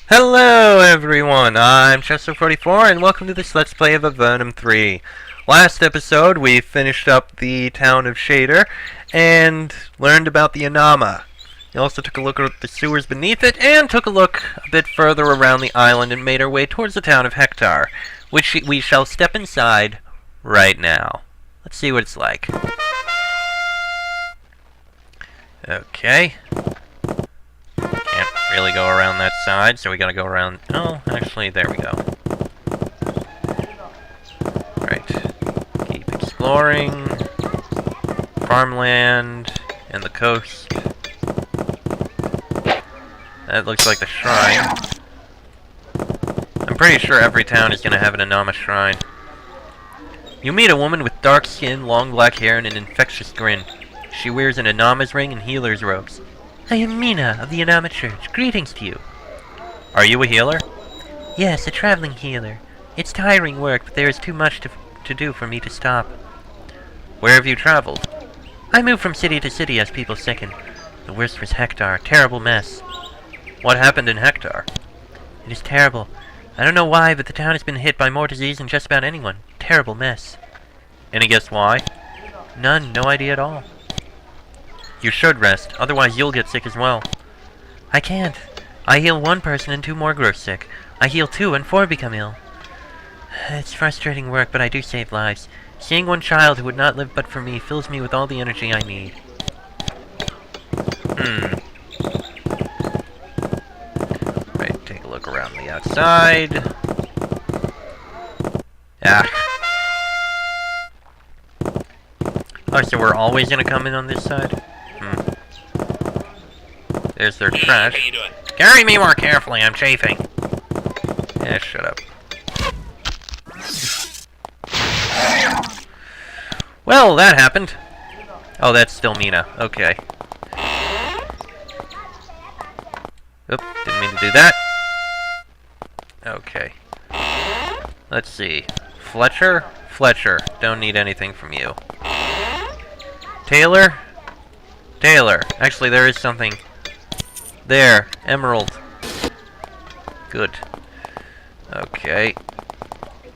Hello everyone, I'm Chester44 and welcome to this Let's Play of Avernum 3. Last episode we finished up the town of Shader and learned about the Anama. We also took a look at the sewers beneath it and took a look a bit further around the island and made our way towards the town of Hector, which we shall step inside right now. Let's see what it's like. Okay. Can't really go around that side, so we gotta go around... Oh, actually, there we go. Right. Keep exploring. Farmland. And the coast. That looks like the shrine. I'm pretty sure every town is gonna have an Anama shrine. You meet a woman with dark skin, long black hair, and an infectious grin. She wears an Anama's ring and healer's robes. I am Mina of the Anama Church. Greetings to you. Are you a healer? Yes, a traveling healer. It's tiring work, but there is too much to do for me to stop. Where have you traveled? I move from city to city as people sicken. The worst was Hector. Terrible mess. What happened in Hector? It is terrible. I don't know why, but the town has been hit by more disease than just about anyone. Terrible mess. Any guess why? None. No idea at all. You should rest, otherwise you'll get sick as well. I can't. I heal one person and 2 more grow sick. I heal 2 and 4 become ill. It's frustrating work, but I do save lives. Seeing one child who would not live but for me fills me with all the energy I need. Right, take a look around the outside. Ah. Oh, so we're always gonna come in on this side? There's their trash. How you doing? Carry me more carefully, I'm chafing. Yeah, shut up. Well, that happened. Oh, that's still Mina. Okay. Oop, didn't mean to do that. Okay. Let's see. Fletcher? Fletcher. Don't need anything from you. Taylor? Taylor. Actually, there is something... There. Emerald. Good. Okay.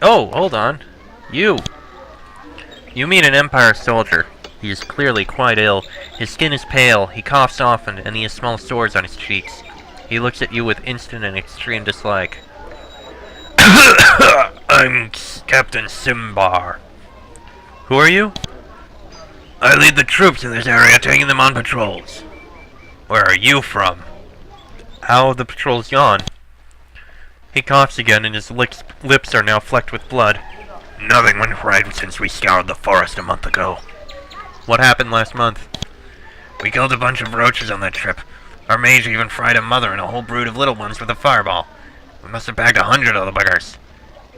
Oh, hold on. You! You meet an Empire soldier. He is clearly quite ill. His skin is pale, he coughs often, and he has small sores on his cheeks. He looks at you with instant and extreme dislike. I'm Captain Simbar. Who are you? I lead the troops in this area, taking them on patrols. Where are you from? How have the patrols gone? He coughs again, and his lips are now flecked with blood. Nothing went right since we scoured the forest a month ago. What happened last month? We killed a bunch of roaches on that trip. Our mage even fried a mother and a whole brood of little ones with a fireball. We must have bagged 100 of the buggers.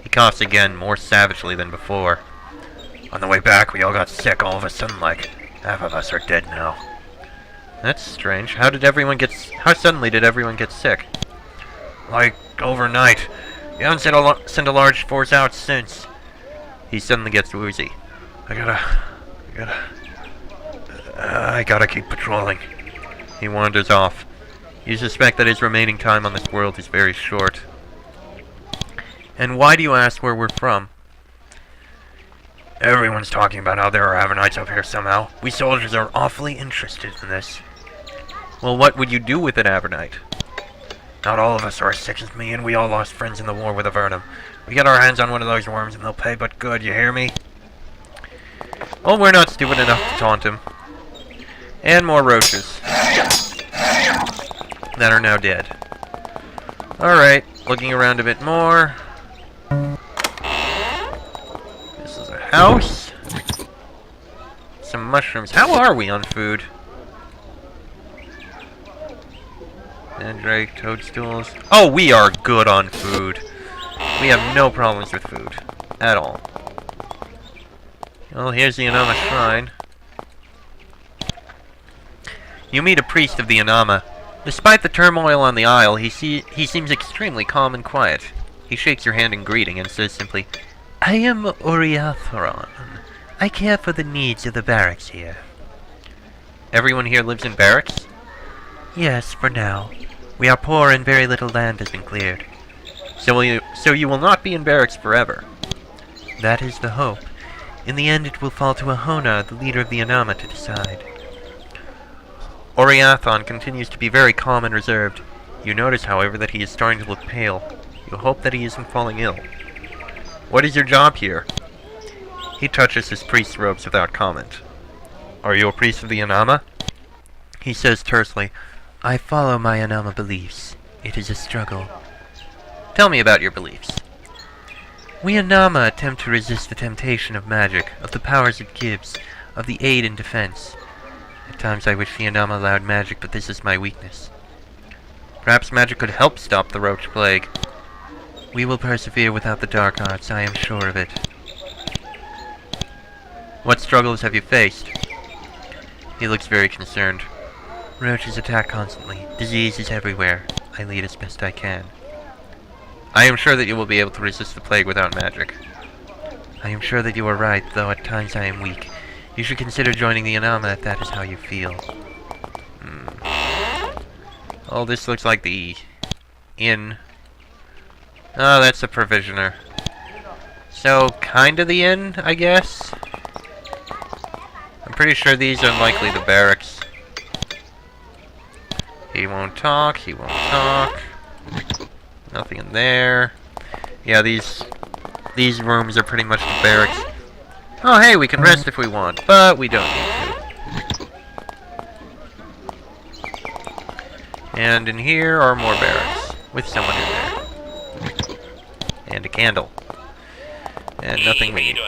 He coughs again, more savagely than before. On the way back, we all got sick all of a sudden, like. Half of us are dead now. That's strange. How suddenly did everyone get sick? Like, overnight. We haven't sent a large force out since. He suddenly gets woozy. I gotta keep patrolling. He wanders off. You suspect that his remaining time on this world is very short. And why do you ask where we're from? Everyone's talking about how there are Avernites up here somehow. We soldiers are awfully interested in this. Well, what would you do with an Avernite? Not all of us are as sick as me, and we all lost friends in the war with Avernum. We get our hands on one of those worms, and they'll pay but good, you hear me? Well, we're not stupid enough to taunt him. And more roaches. That are now dead. Alright, looking around a bit more. This is a house. Some mushrooms. How are we on food? Mandrake, toadstools. Oh, we are good on food. We have no problems with food. At all. Well, here's the Anama shrine. You meet a priest of the Anama. Despite the turmoil on the isle, he seems extremely calm and quiet. He shakes your hand in greeting and says simply, I am Oriatheron. I care for the needs of the barracks here. Everyone here lives in barracks? Yes, for now. We are poor and very little land has been cleared. So you will not be in barracks forever. That is the hope. In the end it will fall to Ahona, the leader of the Anama, to decide. Oriathon continues to be very calm and reserved. You notice, however, that he is starting to look pale. You hope that he isn't falling ill. What is your job here? He touches his priest's robes without comment. Are you a priest of the Anama? He says tersely, I follow my Anama beliefs. It is a struggle. Tell me about your beliefs. We Anama attempt to resist the temptation of magic, of the powers it gives, of the aid and defense. At times I wish the Anama allowed magic, but this is my weakness. Perhaps magic could help stop the roach plague. We will persevere without the dark arts, I am sure of it. What struggles have you faced? He looks very concerned. Roaches attack constantly. Disease is everywhere. I lead as best I can. I am sure that you will be able to resist the plague without magic. I am sure that you are right, though at times I am weak. You should consider joining the Anama if that is how you feel. Oh, this looks like the inn. Oh, that's a provisioner. So, kinda the inn, I guess? I'm pretty sure these are likely the barracks. He won't talk, he won't talk. Nothing in there. Yeah, these rooms are pretty much the barracks. Oh, hey, we can rest if we want, but we don't need to. And in here are more barracks, with someone in there. And a candle. And nothing we need.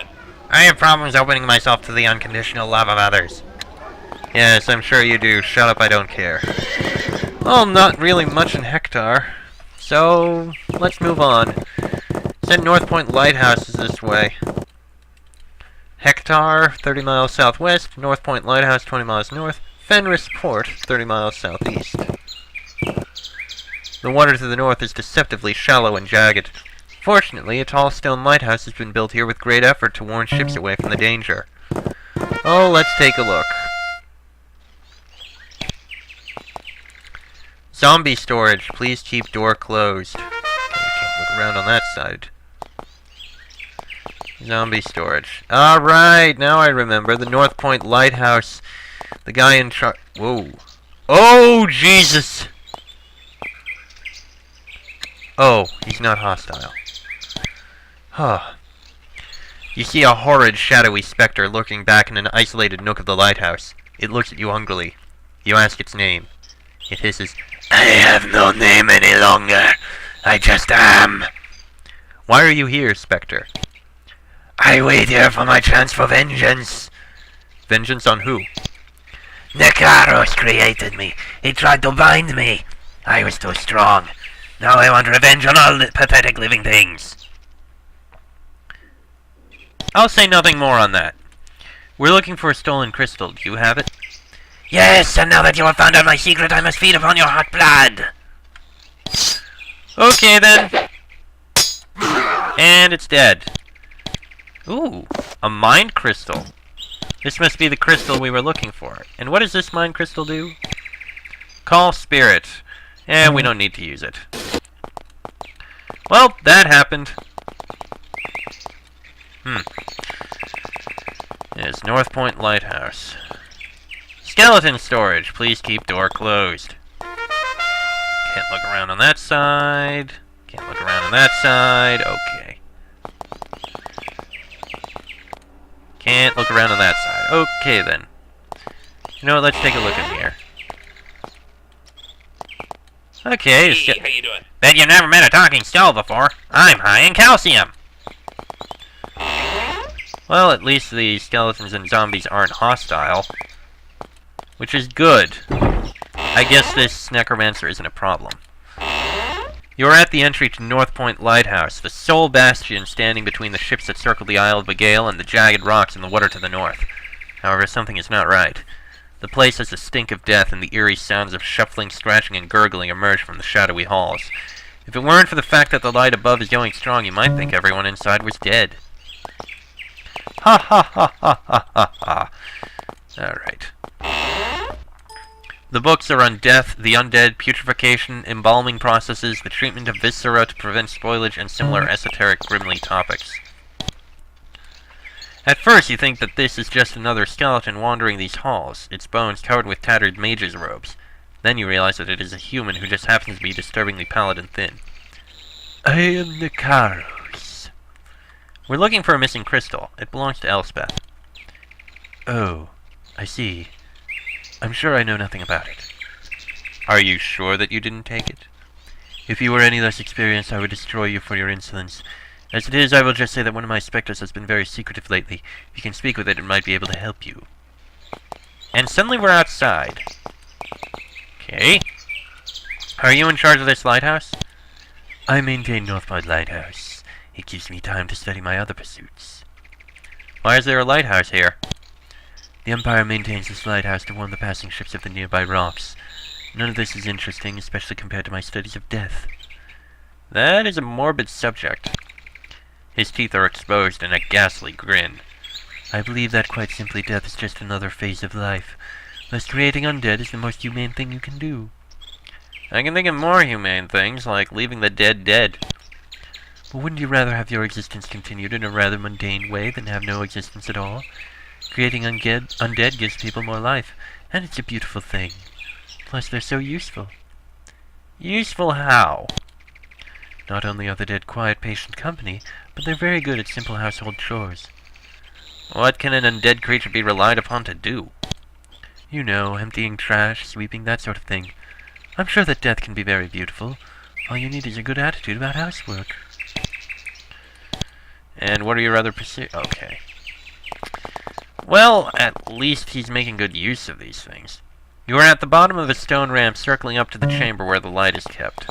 I have problems opening myself to the unconditional love of others. Yes, I'm sure you do. Shut up, I don't care. Well, not really much in Hector. So, let's move on. Said North Point Lighthouse is this way. Hector, 30 miles southwest. North Point Lighthouse, 20 miles north. Fenris Port, 30 miles southeast. The water to the north is deceptively shallow and jagged. Fortunately, a tall stone lighthouse has been built here with great effort to warn ships away from the danger. Oh, let's take a look. Zombie storage. Please keep door closed. Okay, we can't look around on that side. Zombie storage. Alright, now I remember. The North Point Lighthouse. The guy in charge... Whoa. Oh, Jesus! Oh, he's not hostile. Huh. You see a horrid, shadowy specter lurking back in an isolated nook of the lighthouse. It looks at you hungrily. You ask its name. It hisses, I have no name any longer. I just am. Why are you here, Spectre? I wait here for my chance for vengeance. Vengeance on who? Nekaros created me. He tried to bind me. I was too strong. Now I want revenge on all the pathetic living things. I'll say nothing more on that. We're looking for a stolen crystal. Do you have it? Yes, and now that you have found out my secret, I must feed upon your hot blood. Okay, then. And it's dead. Ooh, a mind crystal. This must be the crystal we were looking for. And what does this mind crystal do? Call spirit. And we don't need to use it. Well, that happened. It's North Point Lighthouse. Skeleton storage. Please keep door closed. Can't look around on that side. Can't look around on that side. Okay. Can't look around on that side. Okay, then. You know what? Let's take a look in here. Okay. Hey, how you doing? Bet you've never met a talking skull before. I'm high in calcium. Well, at least the skeletons and zombies aren't hostile. Which is good. I guess this necromancer isn't a problem. You are at the entry to North Point Lighthouse, the sole bastion standing between the ships that circle the Isle of Bigail and the jagged rocks in the water to the north. However, something is not right. The place has the stink of death, and the eerie sounds of shuffling, scratching, and gurgling emerge from the shadowy halls. If it weren't for the fact that the light above is going strong, you might think everyone inside was dead. Ha ha ha ha ha ha ha. Alright. The books are on death, the undead, putrefaction, embalming processes, the treatment of viscera to prevent spoilage, and similar esoteric, grimly topics. At first you think that this is just another skeleton wandering these halls, its bones covered with tattered mage's robes. Then you realize that it is a human who just happens to be disturbingly pallid and thin. I am Nicaros. We're looking for a missing crystal. It belongs to Elspeth. Oh, I see. I'm sure I know nothing about it. Are you sure that you didn't take it? If you were any less experienced, I would destroy you for your insolence. As it is, I will just say that one of my specters has been very secretive lately. If you can speak with it, it might be able to help you. And suddenly we're outside. Okay. Are you in charge of this lighthouse? I maintain Northport Lighthouse. It gives me time to study my other pursuits. Why is there a lighthouse here? The Empire maintains this lighthouse to warn the passing ships of the nearby rocks. None of this is interesting, especially compared to my studies of death. That is a morbid subject. His teeth are exposed in a ghastly grin. I believe that quite simply death is just another phase of life. Thus creating undead is the most humane thing you can do. I can think of more humane things, like leaving the dead dead. But wouldn't you rather have your existence continued in a rather mundane way than have no existence at all? Creating undead gives people more life, and it's a beautiful thing. Plus, they're so useful. Useful how? Not only are the dead quiet, patient company, but they're very good at simple household chores. What can an undead creature be relied upon to do? You know, emptying trash, sweeping, that sort of thing. I'm sure that death can be very beautiful. All you need is a good attitude about housework. And what are your other pursuits? Okay. Well, at least he's making good use of these things. You are at the bottom of the stone ramp circling up to the chamber where the light is kept.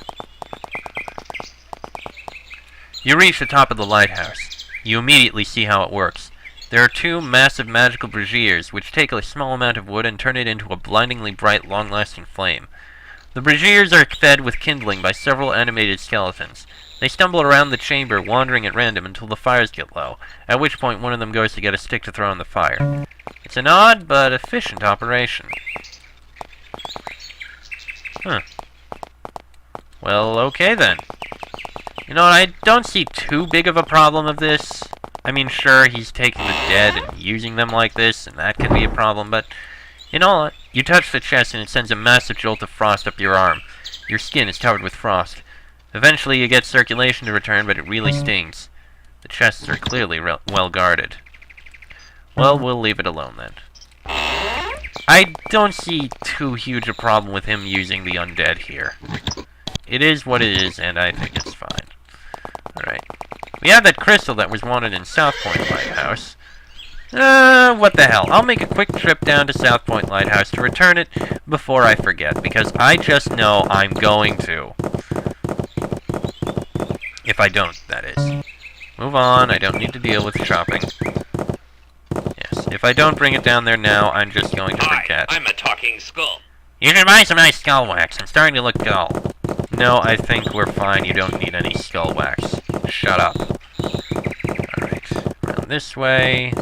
You reach the top of the lighthouse. You immediately see how it works. There are two massive magical braziers which take a small amount of wood and turn it into a blindingly bright, long-lasting flame. The braziers are fed with kindling by several animated skeletons. They stumble around the chamber, wandering at random until the fires get low, at which point one of them goes to get a stick to throw in the fire. It's an odd but efficient operation. Huh. Well, okay then. You know, I don't see too big of a problem of this. I mean, sure, he's taking the dead and using them like this, and that can be a problem, but in all, you touch the chest and it sends a massive jolt of frost up your arm. Your skin is covered with frost. Eventually you get circulation to return, but it really stings. The chests are clearly well guarded. Well, we'll leave it alone then. I don't see too huge a problem with him using the undead here. It is what it is, and I think it's fine. Alright. We have that crystal that was wanted in South Point Lighthouse. What the hell. I'll make a quick trip down to South Point Lighthouse to return it before I forget, because I just know I'm going to. If I don't, that is. Move on, I don't need to deal with shopping. Yes, if I don't bring it down there now, I'm just going to forget. I'm a talking skull. You should buy some nice skull wax. I'm starting to look dull. No, I think we're fine. You don't need any skull wax. Shut up. Alright, around this way.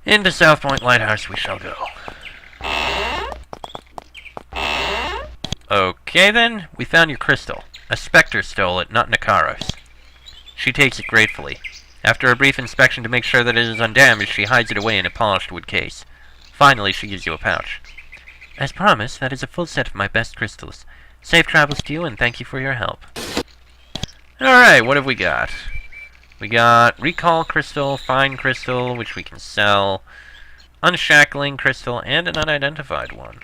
Into South Point Lighthouse we shall go. Okay then, we found your crystal. A specter stole it, not Nicaros. She takes it gratefully. After a brief inspection to make sure that it is undamaged, she hides it away in a polished wood case. Finally, she gives you a pouch. As promised, that is a full set of my best crystals. Safe travels to you, and thank you for your help. Alright, what have we got? We got Recall Crystal, Fine Crystal, which we can sell, Unshackling Crystal, and an unidentified one.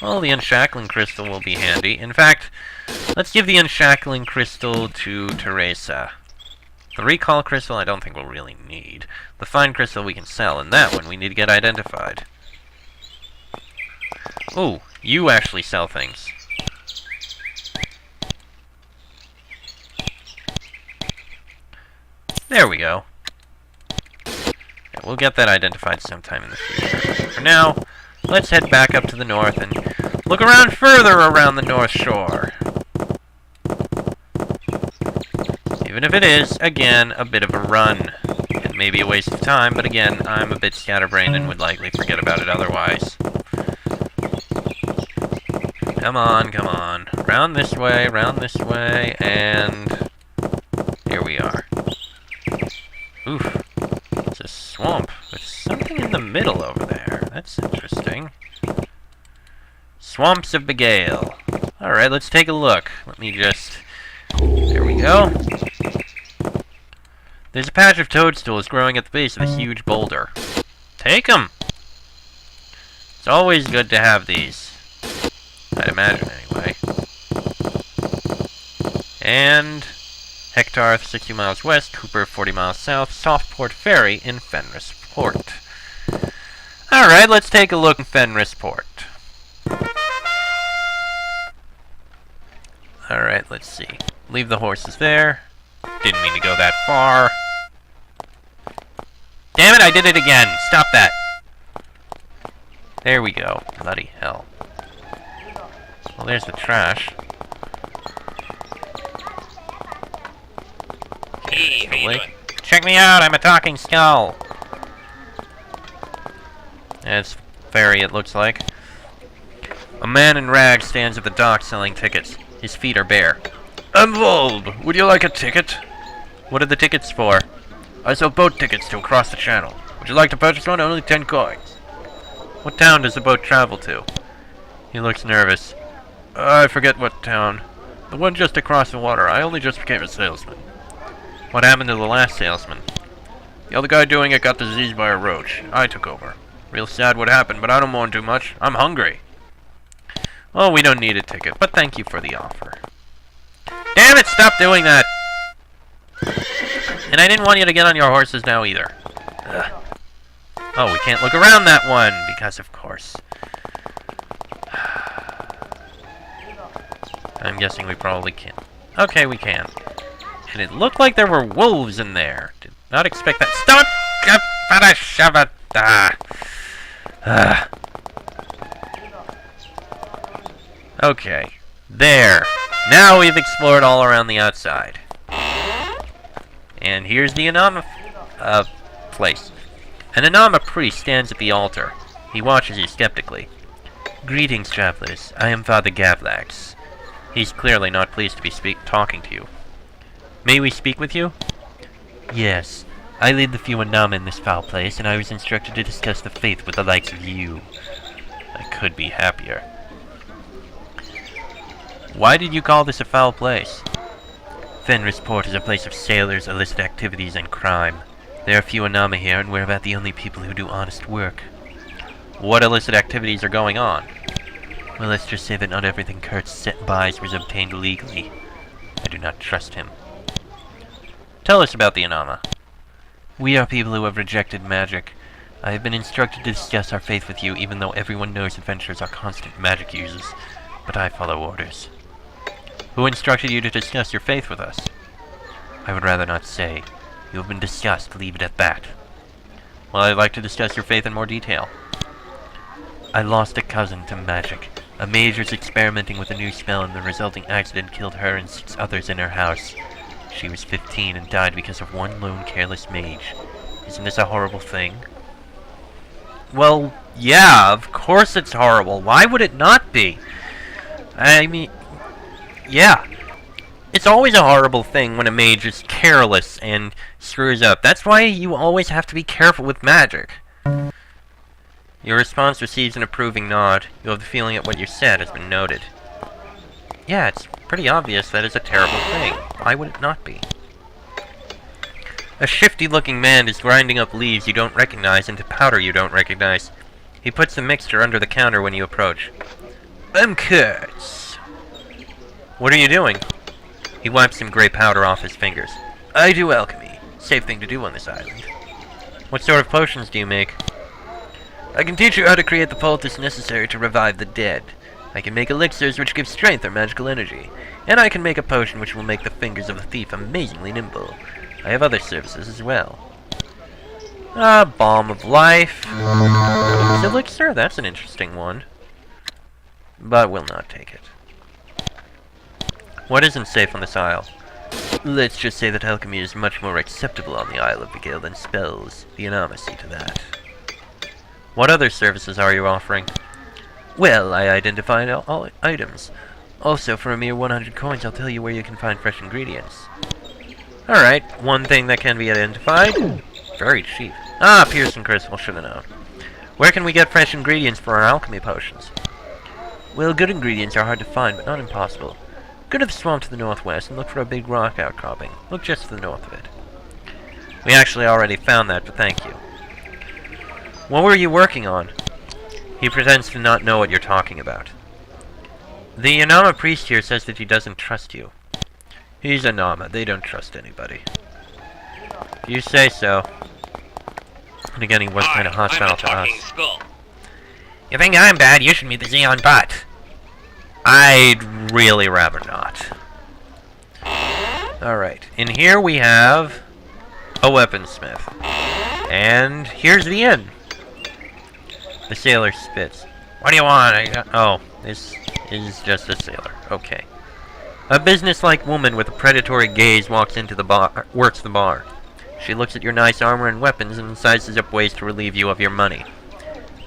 Well, the Unshackling Crystal will be handy. In fact, let's give the Unshackling Crystal to Teresa. The Recall Crystal I don't think we'll really need. The Fine Crystal we can sell, and that one we need to get identified. Ooh, you actually sell things. There we go. Yeah, we'll get that identified sometime in the future. For now, let's head back up to the north and look around further around the North Shore. Even if it is, again, a bit of a run. And may be a waste of time, but again, I'm a bit scatterbrained and would likely forget about it otherwise. Come on, come on. Round this way, and... here we are. Oof. It's a swamp with something in the middle over there. That's interesting. Swamps of Bigail. Alright, let's take a look. Let me just... there we go. There's a patch of toadstools growing at the base of a huge boulder. Take them! It's always good to have these. I'd imagine, anyway. And... Hectarth, 60 miles west, Cooper, 40 miles south, Softport Ferry in Fenris Port. Alright, let's take a look in Fenris Port. Alright, let's see. Leave the horses there. Didn't mean to go that far. Damn it, I did it again! Stop that! There we go. Bloody hell. Well, there's the trash. Hey, how you doing? Check me out, I'm a talking skull! It's ferry, it looks like. A man in rags stands at the dock selling tickets. His feet are bare. I'm Vold. Would you like a ticket? What are the tickets for? I sell boat tickets to cross the channel. Would you like to purchase one? Only 10 coins. What town does the boat travel to? He looks nervous. I forget what town. The one just across the water. I only just became a salesman. What happened to the last salesman? The other guy doing it got diseased by a roach. I took over. Real sad what happened, but I don't mourn too much. I'm hungry. Well, we don't need a ticket, but thank you for the offer. Damn it, stop doing that! And I didn't want you to get on your horses now either. Ugh. Oh, we can't look around that one, because of course. I'm guessing we probably can't. Okay, we can. And it looked like there were wolves in there. Did not expect that. Stop! Okay. There. Now we've explored all around the outside. And here's the Anama place. An Anama priest stands at the altar. He watches you skeptically. Greetings, travelers. I am Father Gavlax. He's clearly not pleased to be talking to you. May we speak with you? Yes. I lead the few Anama in this foul place, and I was instructed to discuss the faith with the likes of you. I could be happier. Why did you call this a foul place? Fenris Port is a place of sailors, illicit activities, and crime. There are few Anama here, and we're about the only people who do honest work. What illicit activities are going on? Well, let's just say that not everything Kurt buys was obtained legally. I do not trust him. Tell us about the Anama. We are people who have rejected magic. I have been instructed to discuss our faith with you, even though everyone knows adventurers are constant magic users. But I follow orders. Who instructed you to discuss your faith with us? I would rather not say. You have been discussed, leave it at that. Well, I'd like to discuss your faith in more detail. I lost a cousin to magic. A mage was experimenting with a new spell, and the resulting accident killed her and 6 others in her house. She was 15 and died because of one lone careless mage. Isn't this a horrible thing? Well, yeah, of course it's horrible. Why would it not be? I mean, yeah. It's always a horrible thing when a mage is careless and screws up. That's why you always have to be careful with magic. Your response receives an approving nod. You have the feeling that what you said has been noted. Yeah, it's pretty obvious that is a terrible thing. Why would it not be? A shifty-looking man is grinding up leaves you don't recognize into powder you don't recognize. He puts the mixture under the counter when you approach. I'm Kurtz. What are you doing? He wipes some gray powder off his fingers. I do alchemy. Safe thing to do on this island. What sort of potions do you make? I can teach you how to create the poultice necessary to revive the dead. I can make elixirs which give strength or magical energy. And I can make a potion which will make the fingers of a thief amazingly nimble. I have other services as well. Balm of Life. Elixir? That's an interesting one. But we'll not take it. What isn't safe on this isle? Let's just say that alchemy is much more acceptable on the Isle of Bigail than spells. The enormous see to that. What other services are you offering? Well, I identified all items. Also, for a mere 100 coins, I'll tell you where you can find fresh ingredients. Alright, one thing that can be identified. Very cheap. Ah, Pearson Crystal, should have known. Where can we get fresh ingredients for our alchemy potions? Well, good ingredients are hard to find, but not impossible. Go to the swamp to the northwest and look for a big rock outcropping. Look just to the north of it. We actually already found that, but thank you. What were you working on? He pretends to not know what you're talking about. The Yanama priest here says that he doesn't trust you. He's a Nama. They don't trust anybody. If you say so. And again, he was kind of hostile to us. Skull. You think I'm bad? You should meet the Xeon Butt. I'd really rather not. Alright. In here we have a weaponsmith. And here's the inn. The sailor spits. What do you want? Oh, this is just a sailor. Okay. A businesslike woman with a predatory gaze works the bar. She looks at your nice armor and weapons and sizes up ways to relieve you of your money.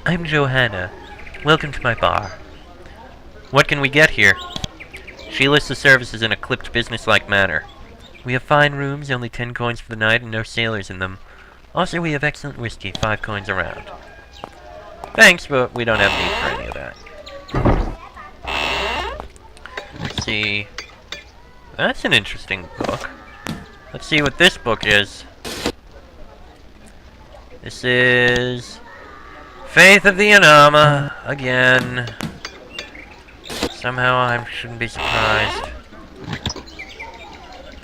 I'm Johanna. Welcome to my bar. What can we get here? She lists the services in a clipped businesslike manner. We have fine rooms, only 10 coins for the night, and no sailors in them. Also, we have excellent whiskey, 5 coins a round. Thanks, but we don't have need for any of that. Let's see. That's an interesting book. Let's see what this book is. This is Faith of the Yanama again. Somehow I shouldn't be surprised.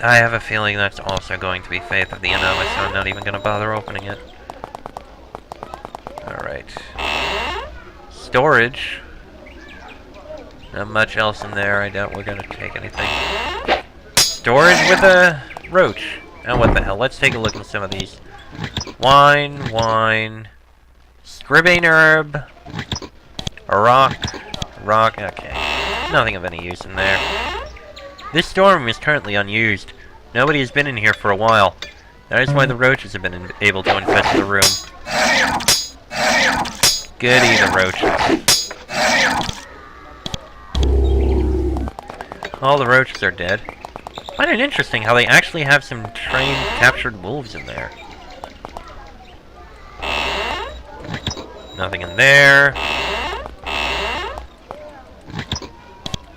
I have a feeling that's also going to be Faith of the Yanama, so I'm not even going to bother opening it. Alright. Storage. Not much else in there. I doubt we're going to take anything. Storage with a roach. Oh, what the hell. Let's take a look at some of these. Wine. Scribbing herb. A rock. Okay. Nothing of any use in there. This storeroom is currently unused. Nobody has been in here for a while. That is why the roaches have been able to infest the room. Goody, the roaches. All the roaches are dead. I find it interesting how they actually have some trained, captured wolves in there. Nothing in there.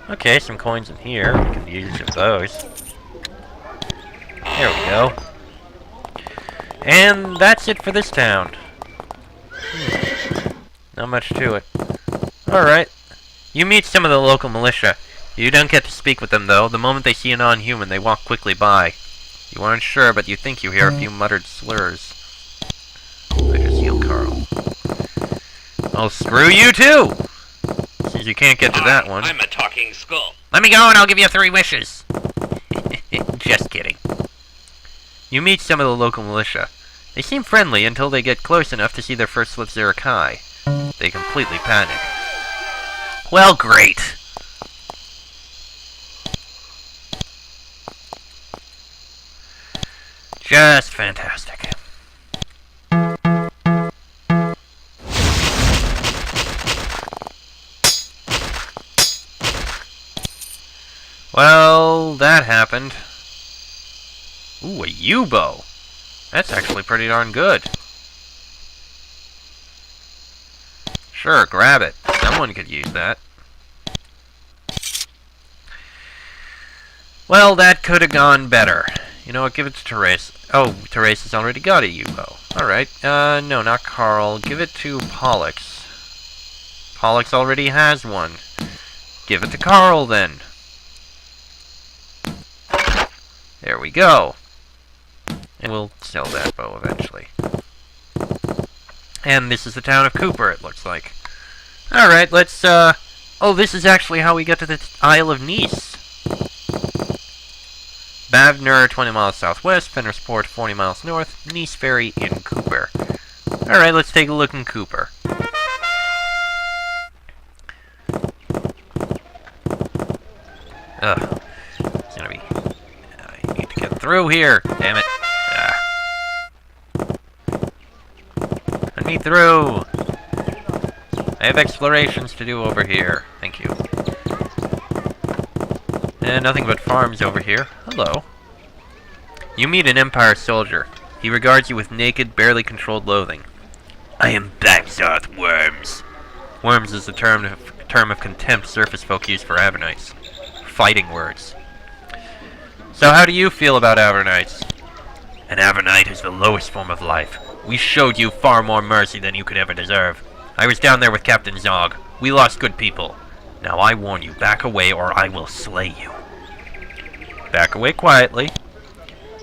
Okay, some coins in here. We can use of those. There we go. And that's it for this town. Not much to it. Alright. You meet some of the local militia. You don't get to speak with them, though. The moment they see a non-human, they walk quickly by. You aren't sure, but you think you hear a few muttered slurs. I just heal Carl. I'll screw you, too! Since you can't get to that one. I'm a talking skull. Let me go and I'll give you 3 wishes. Just kidding. You meet some of the local militia. They seem friendly until they get close enough to see their first slip Zerakai. They completely panic. Well, great. Just fantastic. Well, that happened. Ooh, a U-bow. That's actually pretty darn good. Sure, grab it. Someone could use that. Well, that could have gone better. You know what, give it to Therese. Oh, Therese has already got a U-bow. Alright, no, not Carl. Give it to Pollux. Pollux already has one. Give it to Carl, then. There we go. And we'll sell that bow eventually. And this is the town of Cooper, it looks like. Alright, let's, oh, this is actually how we get to the Isle of Nice. Bavner, 20 miles southwest, Fennersport, 40 miles north, Nice Ferry in Cooper. Alright, let's take a look in Cooper. Ugh. It's gonna be... I need to get through here! Damn it. Ah. Let me through! I have explorations to do over here. Thank you. And nothing but farms over here. Hello. You meet an Empire soldier. He regards you with naked, barely controlled loathing. I am Bagzoth Worms. Worms is the term of contempt surface folk use for Avernites. Fighting words. So how do you feel about Avernites? An Avernite is the lowest form of life. We showed you far more mercy than you could ever deserve. I was down there with Captain Zog. We lost good people. Now I warn you, back away or I will slay you. Back away quietly.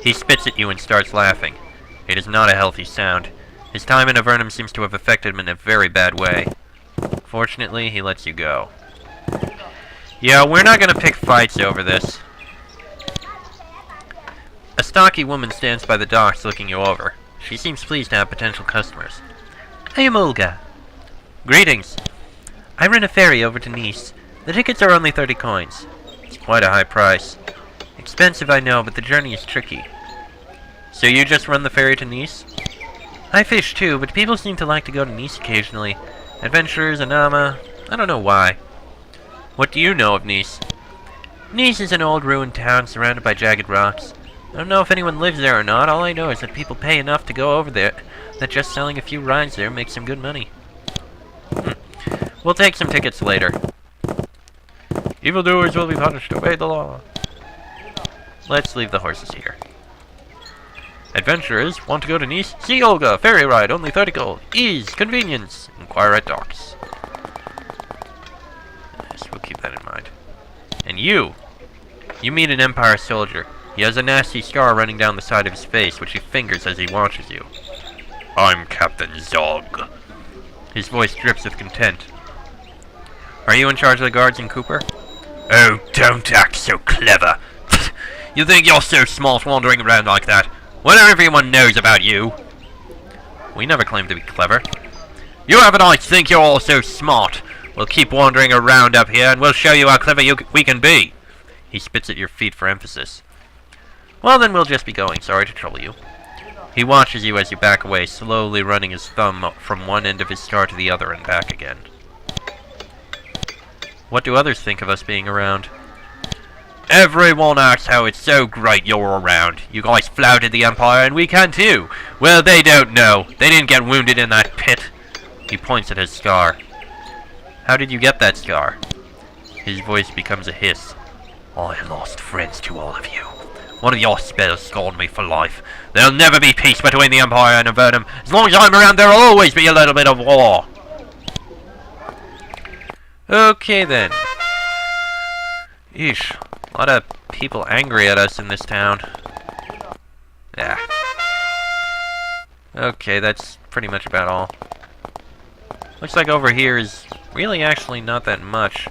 He spits at you and starts laughing. It is not a healthy sound. His time in Avernum seems to have affected him in a very bad way. Fortunately, he lets you go. Yeah, we're not gonna pick fights over this. A stocky woman stands by the docks looking you over. She seems pleased to have potential customers. I am Olga. Greetings. I run a ferry over to Nice. The tickets are only 30 coins. It's quite a high price. Expensive, I know, but the journey is tricky. So you just run the ferry to Nice? I fish too, but people seem to like to go to Nice occasionally. Adventurers, Anama, I don't know why. What do you know of Nice? Nice is an old ruined town surrounded by jagged rocks. I don't know if anyone lives there or not. All I know is that people pay enough to go over there that just selling a few rides there makes some good money. We'll take some tickets later. Evildoers will be punished. Obey the law. Let's leave the horses here. Adventurers, want to go to Nice? See Olga, ferry ride, only 30 gold. Ease, convenience. Inquire at docks. Yes, we'll keep that in mind. And you meet an Empire soldier. He has a nasty scar running down the side of his face, which he fingers as he watches you. I'm Captain Zog. His voice drips with contempt. Are you in charge of the guards in Cooper? Oh, don't act so clever. You think you're so smart wandering around like that? What everyone knows about you? We never claimed to be clever. You Avernites think you're all so smart. We'll keep wandering around up here and we'll show you how clever we can be. He spits at your feet for emphasis. Well, then we'll just be going. Sorry to trouble you. He watches you as you back away, slowly running his thumb from one end of his scar to the other and back again. What do others think of us being around? Everyone asks how it's so great you're around. You guys flouted the Empire and we can too. Well, they don't know. They didn't get wounded in that pit. He points at his scar. How did you get that scar? His voice becomes a hiss. I lost friends to all of you. One of your spells scarred me for life. There'll never be peace between the Empire and Avernum. As long as I'm around, there'll always be a little bit of war. Okay then. Eesh. A lot of people angry at us in this town. Yeah. Okay, that's pretty much about all. Looks like over here is really actually not that much.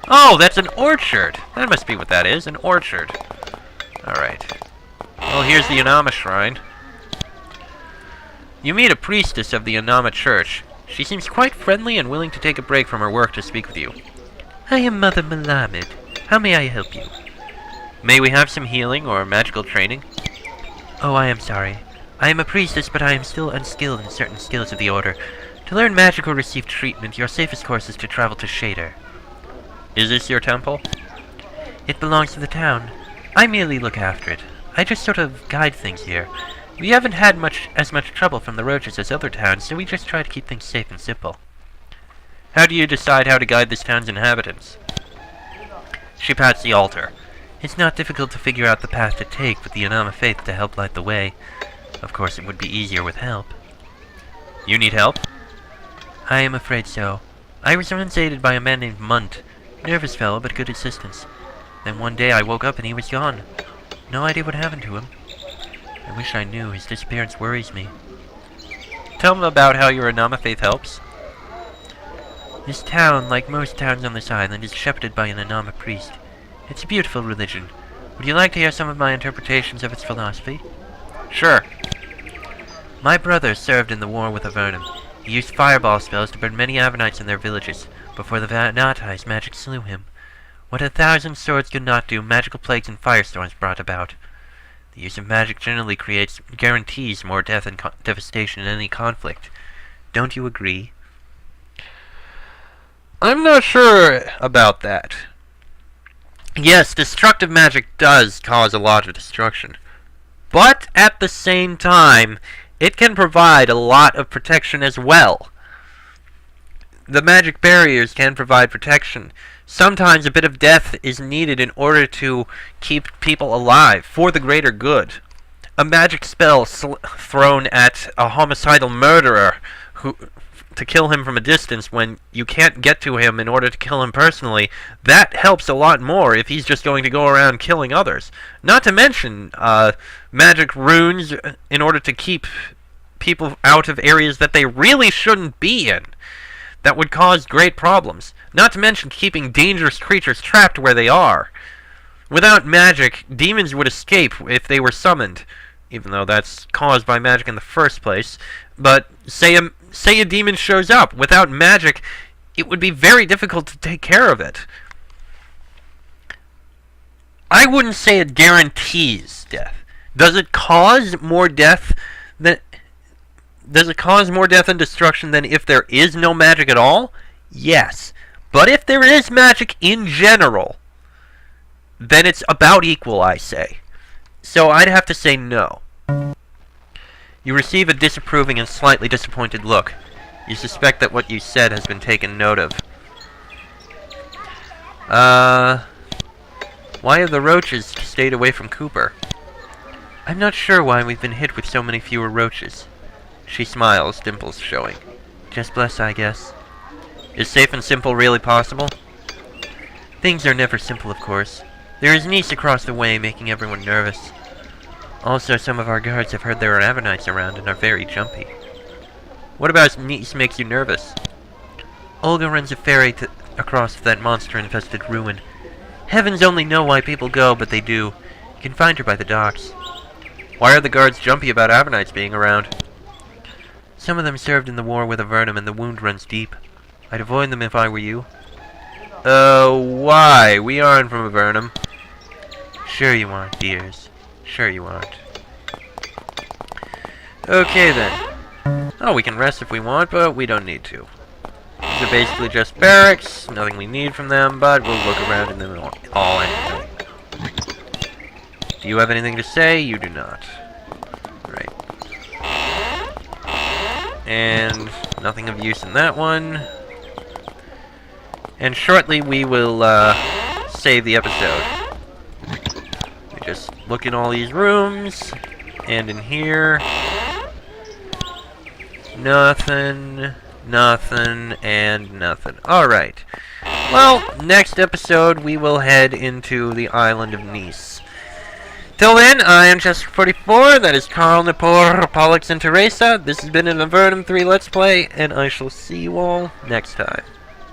Oh, that's an orchard! That must be what that is, an orchard. Alright. Well, here's the Anama Shrine. You meet a priestess of the Anama Church. She seems quite friendly and willing to take a break from her work to speak with you. I am Mother Malamed. How may I help you? May we have some healing or magical training? Oh, I am sorry. I am a priestess, but I am still unskilled in certain skills of the Order. To learn magic or receive treatment, your safest course is to travel to Shader. Is this your temple? It belongs to the town. I merely look after it. I just sort of guide things here. We haven't had as much trouble from the roaches as other towns, so we just try to keep things safe and simple. How do you decide how to guide this town's inhabitants? She pats the altar. It's not difficult to figure out the path to take with the Anama faith to help light the way. Of course, it would be easier with help. You need help? I am afraid so. I was once aided by a man named Munt. Nervous fellow, but good assistance. Then one day I woke up and he was gone. No idea what happened to him. I wish I knew. His disappearance worries me. Tell me about how your Anama faith helps. This town, like most towns on this island, is shepherded by an Anama priest. It's a beautiful religion. Would you like to hear some of my interpretations of its philosophy? Sure. My brother served in the war with Avernum. He used fireball spells to burn many Avernites in their villages. Before the Natai's magic slew him. What 1,000 swords could not do, magical plagues and firestorms brought about. The use of magic generally guarantees more death and devastation in any conflict. Don't you agree? I'm not sure about that. Yes, destructive magic does cause a lot of destruction. But at the same time, it can provide a lot of protection as well. The magic barriers can provide protection. Sometimes a bit of death is needed in order to keep people alive, for the greater good. A magic spell thrown at a homicidal murderer to kill him from a distance when you can't get to him in order to kill him personally, that helps a lot more if he's just going to go around killing others. Not to mention magic runes in order to keep people out of areas that they really shouldn't be in. That would cause great problems. Not to mention keeping dangerous creatures trapped where they are. Without magic, demons would escape if they were summoned, even though that's caused by magic in the first place. But say a demon shows up. Without magic, it would be very difficult to take care of it. I wouldn't say it guarantees death. Does it cause more death than... Does it cause more death and destruction than if there is no magic at all? Yes. But if there is magic in general, then it's about equal, I say. So I'd have to say no. You receive a disapproving and slightly disappointed look. You suspect that what you said has been taken note of. Why have the roaches stayed away from Cooper? I'm not sure why we've been hit with so many fewer roaches. She smiles, dimples showing. Just bless, I guess. Is safe and simple really possible? Things are never simple, of course. There is Nice across the way, making everyone nervous. Also, some of our guards have heard there are Avernites around and are very jumpy. What about Nice makes you nervous? Olga runs a ferry across that monster-infested ruin. Heavens only know why people go, but they do. You can find her by the docks. Why are the guards jumpy about Avernites being around? Some of them served in the war with Avernum, and the wound runs deep. I'd avoid them if I were you. Why? We aren't from Avernum. Sure you aren't, dears. Sure you aren't. Okay then. Oh, we can rest if we want, but we don't need to. These are basically just barracks, nothing we need from them, but we'll look around in them all anyway. Do you have anything to say? You do not. Right. And nothing of use in that one. And shortly we will save the episode. We just look in all these rooms, and in here, nothing, nothing, and nothing. Alright. Well, next episode we will head into the island of Nice. Till then, I am Chester44, that is Carl, Napor, Pollux, and Teresa. This has been an Avernum 3 Let's Play, and I shall see you all next time.